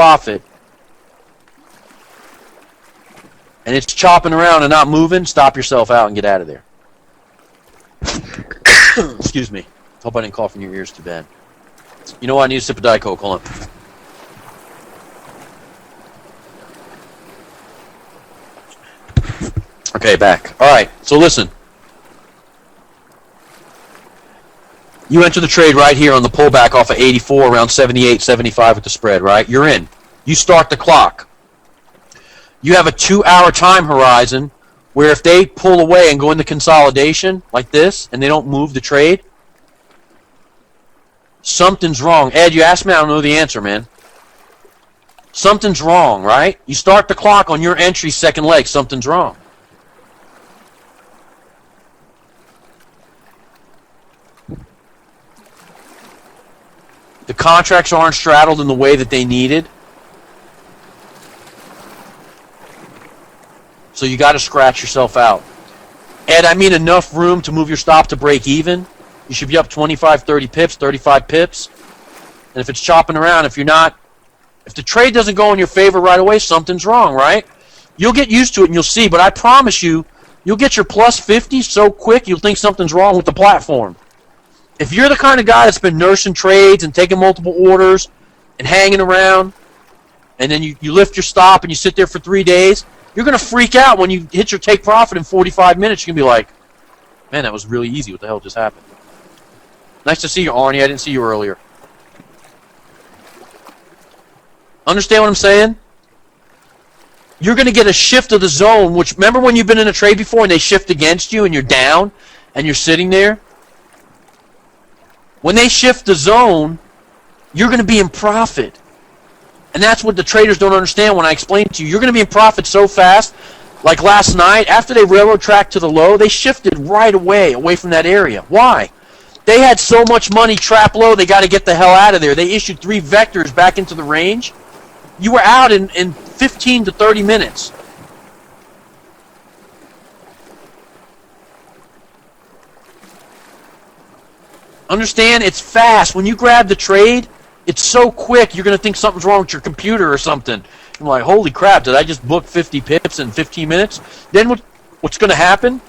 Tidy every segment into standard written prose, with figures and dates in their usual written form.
profit, and it's chopping around and not moving, stop yourself out and get out of there. Excuse me. Hope I didn't cough in your ears too bad. You know what? I need a sip of Diet Coke. Hold on. Okay, back. All right, so listen. You enter the trade right here on the pullback off of 84, around 78, 75 with the spread, right? You're in. You start the clock. You have a 2-hour time horizon where if they pull away and go into consolidation like this and they don't move the trade, something's wrong. Ed, you asked me, I don't know the answer, man. Something's wrong, right? You start the clock on your entry second leg, something's wrong. The contracts aren't straddled in the way that they needed. So you got to scratch yourself out. Ed, I mean enough room to move your stop to break even. You should be up 25, 30 pips, 35 pips. And if it's chopping around, if the trade doesn't go in your favor right away, something's wrong, right? You'll get used to it and you'll see, but I promise you, you'll get your plus 50 so quick you'll think something's wrong with the platform. If you're the kind of guy that's been nursing trades and taking multiple orders and hanging around, and then you lift your stop and you sit there for 3 days, you're going to freak out when you hit your take profit in 45 minutes. You're going to be like, man, that was really easy. What the hell just happened? Nice to see you, Arnie. I didn't see you earlier. Understand what I'm saying? You're going to get a shift of the zone, which, remember when you've been in a trade before and they shift against you and you're down and you're sitting there? When they shift the zone, you're going to be in profit. And that's what the traders don't understand when I explain to you. You're going to be in profit so fast, like last night, after they railroad tracked to the low, they shifted right away from that area. Why? They had so much money trap low, they got to get the hell out of there. They issued 3 vectors back into the range. You were out in 15 to 30 minutes. Understand? It's fast. When you grab the trade, it's so quick, you're going to think something's wrong with your computer or something. I'm like, holy crap, did I just book 50 pips in 15 minutes? Then what's going to happen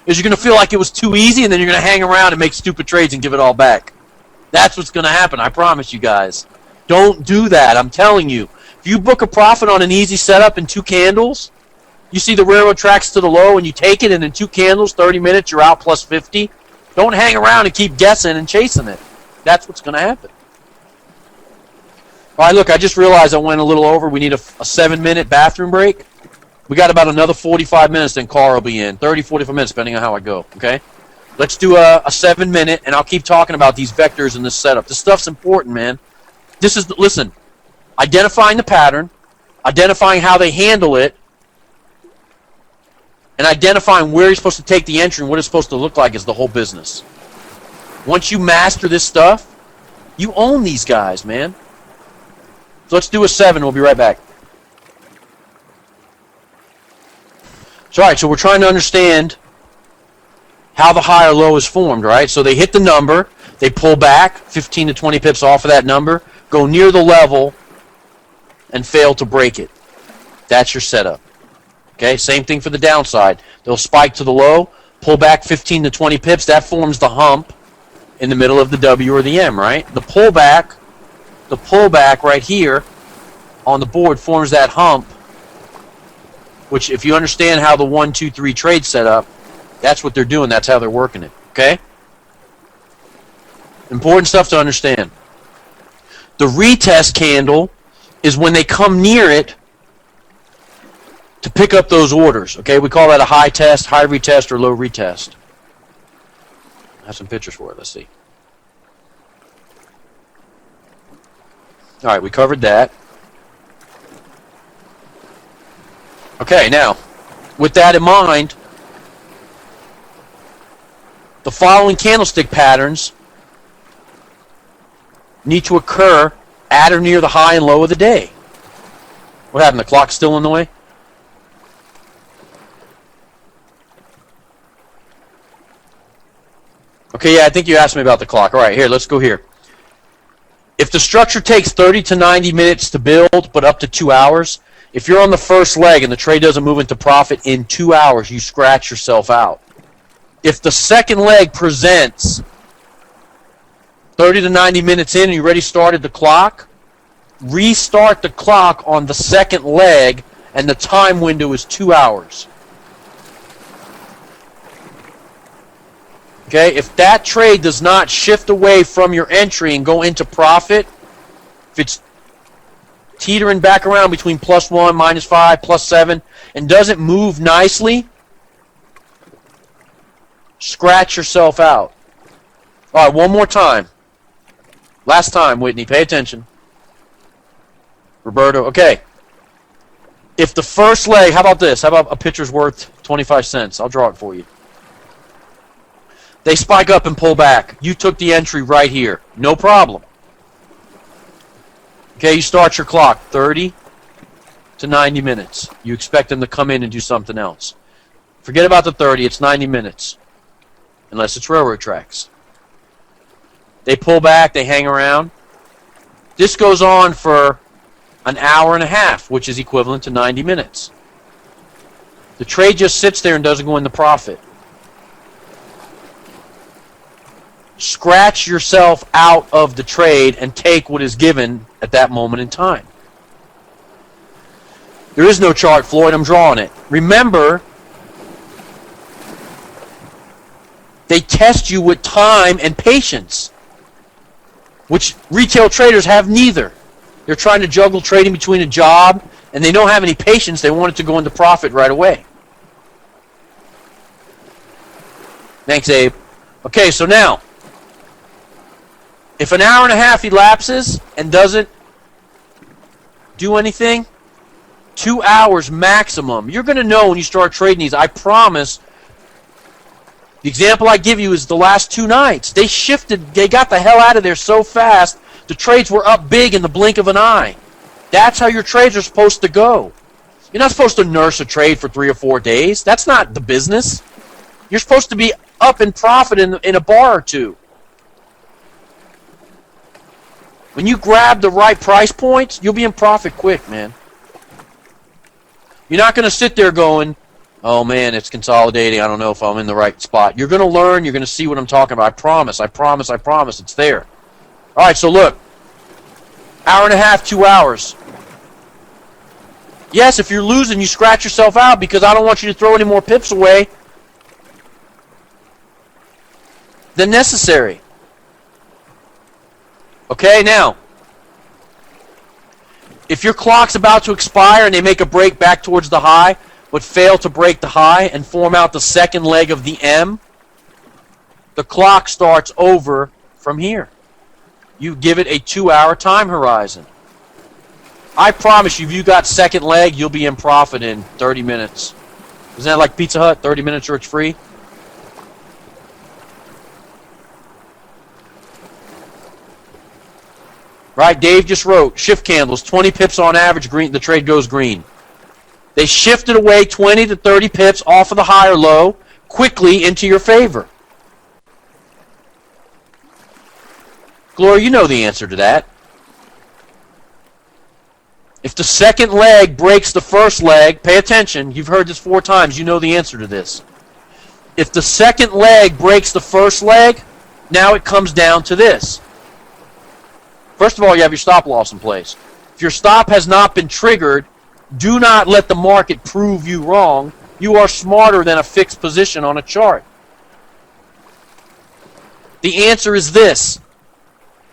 is you're going to feel like it was too easy, and then you're going to hang around and make stupid trades and give it all back. That's what's going to happen, I promise you guys. Don't do that, I'm telling you. If you book a profit on an easy setup in 2 candles, you see the railroad tracks to the low and you take it, and in 2 candles, 30 minutes, you're out plus 50. Don't hang around and keep guessing and chasing it. That's what's going to happen. All right, look, I just realized I went a little over. We need a 7-minute bathroom break. We got about another 45 minutes, then Carl will be in. 30, 45 minutes, depending on how I go, okay? Let's do a 7-minute, and I'll keep talking about these vectors and this setup. This stuff's important, man. Listen, identifying the pattern, identifying how they handle it, and identifying where you're supposed to take the entry and what it's supposed to look like is the whole business. Once you master this stuff, you own these guys, man. So let's do a 7. We'll be right back. So, all right, so we're trying to understand how the high or low is formed, right? So they hit the number, they pull back 15 to 20 pips off of that number, go near the level, and fail to break it. That's your setup. Okay, same thing for the downside. They'll spike to the low, pull back 15 to 20 pips. That forms the hump in the middle of the W or the M, right? The pullback right here on the board forms that hump, which if you understand how the 1, 2, 3 trade set up, that's what they're doing. That's how they're working it, okay? Important stuff to understand. The retest candle is when they come near it to pick up those orders, okay? We call that a high test, high retest, or low retest. I have some pictures for it. Let's see. All right, we covered that. Okay, now, with that in mind, the following candlestick patterns need to occur at or near the high and low of the day. What happened? The clock's still in the way? Okay, yeah, I think you asked me about the clock. All right, here, let's go here. If the structure takes 30 to 90 minutes to build, but up to 2 hours, if you're on the first leg and the trade doesn't move into profit in 2 hours, you scratch yourself out. If the second leg presents 30 to 90 minutes in and you already started the clock, restart the clock on the second leg, and the time window is 2 hours. Okay, if that trade does not shift away from your entry and go into profit, if it's teetering back around between +1, -5, +7, and doesn't move nicely, scratch yourself out. All right, one more time. Last time, Whitney, pay attention. Roberto, okay. If the first leg, how about this? How about a pitcher's worth 25 cents? I'll draw it for you. They spike up and pull back. You took the entry right here. No problem. Okay, you start your clock. 30 to 90 minutes. You expect them to come in and do something else. Forget about the 30. It's 90 minutes. Unless it's railroad tracks. They pull back. They hang around. This goes on for an hour and a half, which is equivalent to 90 minutes. The trade just sits there and doesn't go into profit. Scratch yourself out of the trade and take what is given at that moment in time. There is no chart, Floyd. I'm drawing it. Remember, they test you with time and patience, which retail traders have neither. They're trying to juggle trading between a job, and they don't have any patience. They want it to go into profit right away. Thanks, Abe. Okay, so now, if an hour and a half elapses and doesn't do anything, 2 hours maximum. You're going to know when you start trading these. I promise. The example I give you is the last 2 nights. They shifted. They got the hell out of there so fast. The trades were up big in the blink of an eye. That's how your trades are supposed to go. You're not supposed to nurse a trade for 3 or 4 days. That's not the business. You're supposed to be up in profit in a bar or two. When you grab the right price points, you'll be in profit quick, man. You're not going to sit there going, oh, man, it's consolidating. I don't know if I'm in the right spot. You're going to learn. You're going to see what I'm talking about. I promise. I promise. I promise. It's there. All right, so look. Hour and a half, 2 hours. Yes, if you're losing, you scratch yourself out because I don't want you to throw any more pips away than necessary. Okay, now, if your clock's about to expire and they make a break back towards the high, but fail to break the high and form out the second leg of the M, the clock starts over from here. You give it a 2-hour time horizon. I promise you, if you got second leg, you'll be in profit in 30 minutes. Isn't that like Pizza Hut, 30 minutes or it's free? Right, Dave just wrote, shift candles, 20 pips on average, green. The trade goes green. They shifted away 20 to 30 pips off of the high or low quickly into your favor. Gloria, you know the answer to that. If the second leg breaks the first leg, pay attention, you've heard this 4 times, you know the answer to this. If the second leg breaks the first leg, now it comes down to this. First of all, you have your stop loss in place. If your stop has not been triggered, do not let the market prove you wrong. You are smarter than a fixed position on a chart. The answer is this.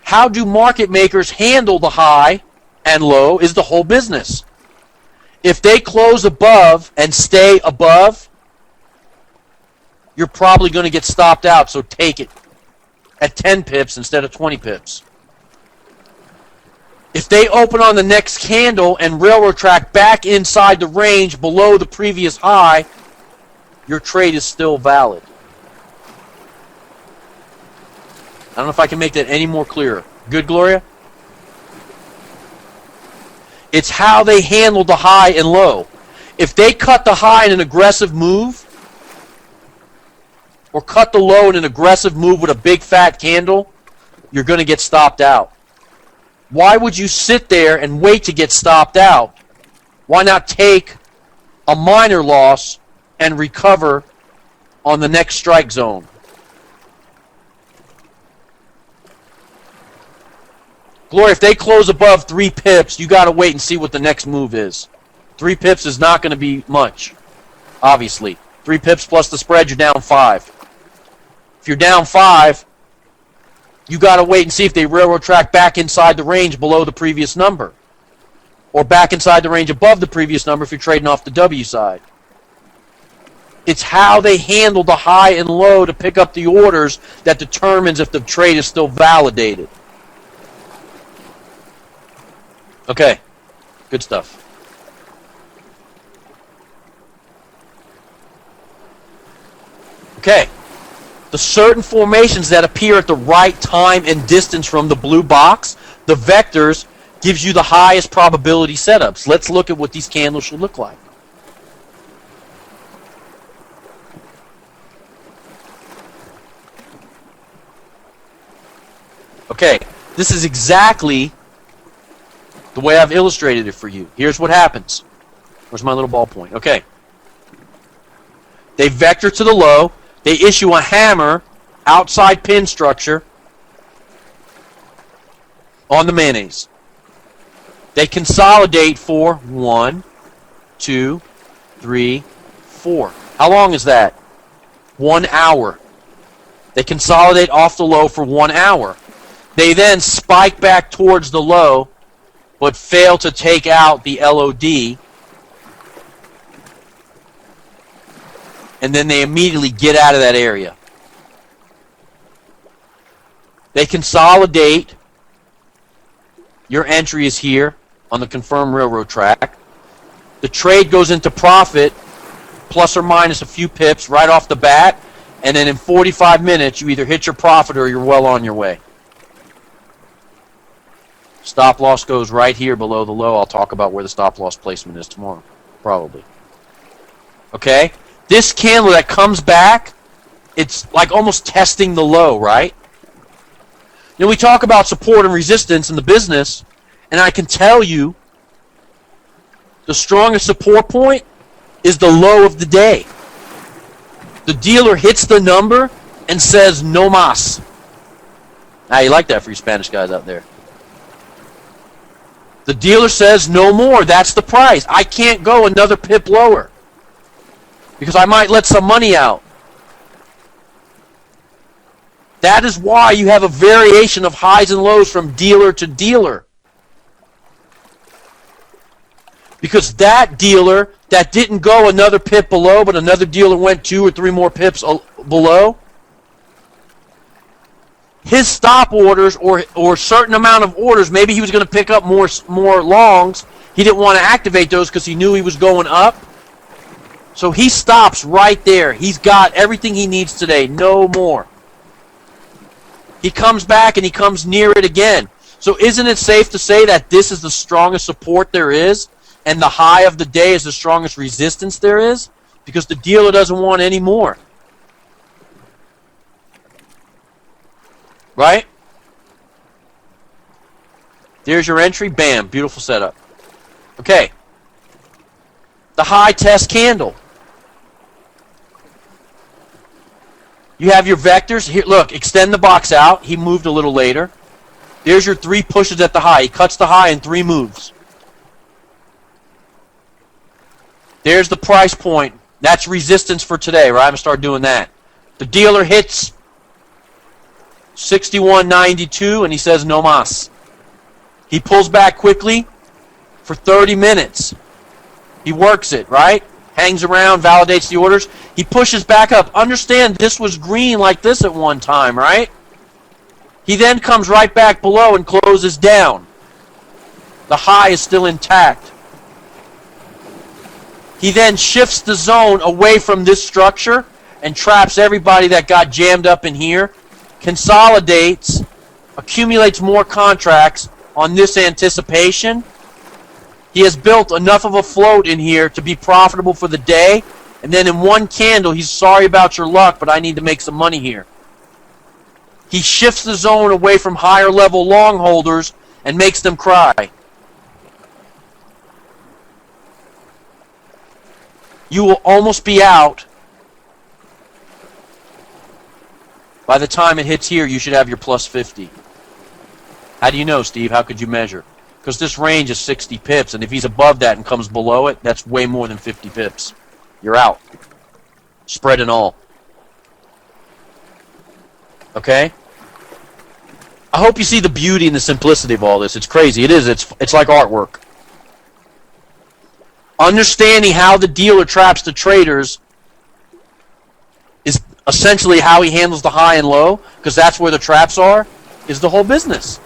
How do market makers handle the high and low is the whole business. If they close above and stay above, you're probably going to get stopped out, so take it at 10 pips instead of 20 pips. If they open on the next candle and railroad track back inside the range below the previous high, your trade is still valid. I don't know if I can make that any more clearer. Good, Gloria? It's how they handle the high and low. If they cut the high in an aggressive move, or cut the low in an aggressive move with a big fat candle, you're going to get stopped out. Why would you sit there and wait to get stopped out? Why not take a minor loss and recover on the next strike zone? Glory, if they close above 3 pips, you got to wait and see what the next move is. 3 pips is not going to be much, obviously. 3 pips plus the spread, you're down 5. If you're down 5, you got to wait and see if they railroad track back inside the range below the previous number. Or back inside the range above the previous number if you're trading off the W side. It's how they handle the high and low to pick up the orders that determines if the trade is still validated. Okay, good stuff. Okay, the certain formations that appear at the right time and distance from the blue box, the vectors, gives you the highest probability setups. Let's look at what these candles should look like. Okay, this is exactly the way I've illustrated it for you. Here's what happens. Where's my little ballpoint? Okay. They vector to the low. They issue a hammer outside pin structure on the mayonnaise. They consolidate for 1, 2, 3, 4. How long is that? 1 hour. They consolidate off the low for 1 hour. They then spike back towards the low, but fail to take out the LOD. And then they immediately get out of that area. They consolidate. Your entry is here on the confirmed railroad track. The trade goes into profit, plus or minus a few pips right off the bat, and then in 45 minutes you either hit your profit or you're well on your way. Stop loss goes right here below the low. I'll talk about where the stop loss placement is tomorrow, probably. Okay? This candle that comes back, it's like almost testing the low, right? You know, we talk about support and resistance in the business, and I can tell you the strongest support point is the low of the day. The dealer hits the number and says, no mas. Now, you like that for you Spanish guys out there. The dealer says, no more. That's the price. I can't go another pip lower because I might let some money out. That is why you have a variation of highs and lows from dealer to dealer. Because that dealer that didn't go another pip below, but another dealer went 2 or 3 more pips below, his stop orders or a certain amount of orders, maybe he was going to pick up more longs. He didn't want to activate those because he knew he was going up. So he stops right there. He's got everything he needs today. No more. He comes back and he comes near it again. So isn't it safe to say that this is the strongest support there is and the high of the day is the strongest resistance there is? Because the dealer doesn't want any more. Right? There's your entry. Bam. Beautiful setup. Okay. The high test candle. You have your vectors. Here, look, extend the box out. He moved a little later. There's your 3 pushes at the high. He cuts the high in 3 moves. There's the price point. That's resistance for today, right? I'm going to start doing that. The dealer hits 61.92 and he says no mas. He pulls back quickly for 30 minutes. He works it, right? Hangs around, validates the orders. He pushes back up. Understand this was green like this at one time, right? He then comes right back below and closes down. The high is still intact. He then shifts the zone away from this structure and traps everybody that got jammed up in here, consolidates, accumulates more contracts on this anticipation. He has built enough of a float in here to be profitable for the day, and then in one candle, he's sorry about your luck, but I need to make some money here. He shifts the zone away from higher level long holders and makes them cry. You will almost be out. By the time it hits here, you should have your plus 50. How do you know, Steve? How could you measure? Because this range is 60 pips, and if he's above that and comes below it, that's way more than 50 pips. You're out. Spread and all. Okay? I hope you see the beauty and the simplicity of all this. It's crazy. It is. It's like artwork. Understanding how the dealer traps the traders is essentially how he handles the high and low, because that's where the traps are, is the whole business.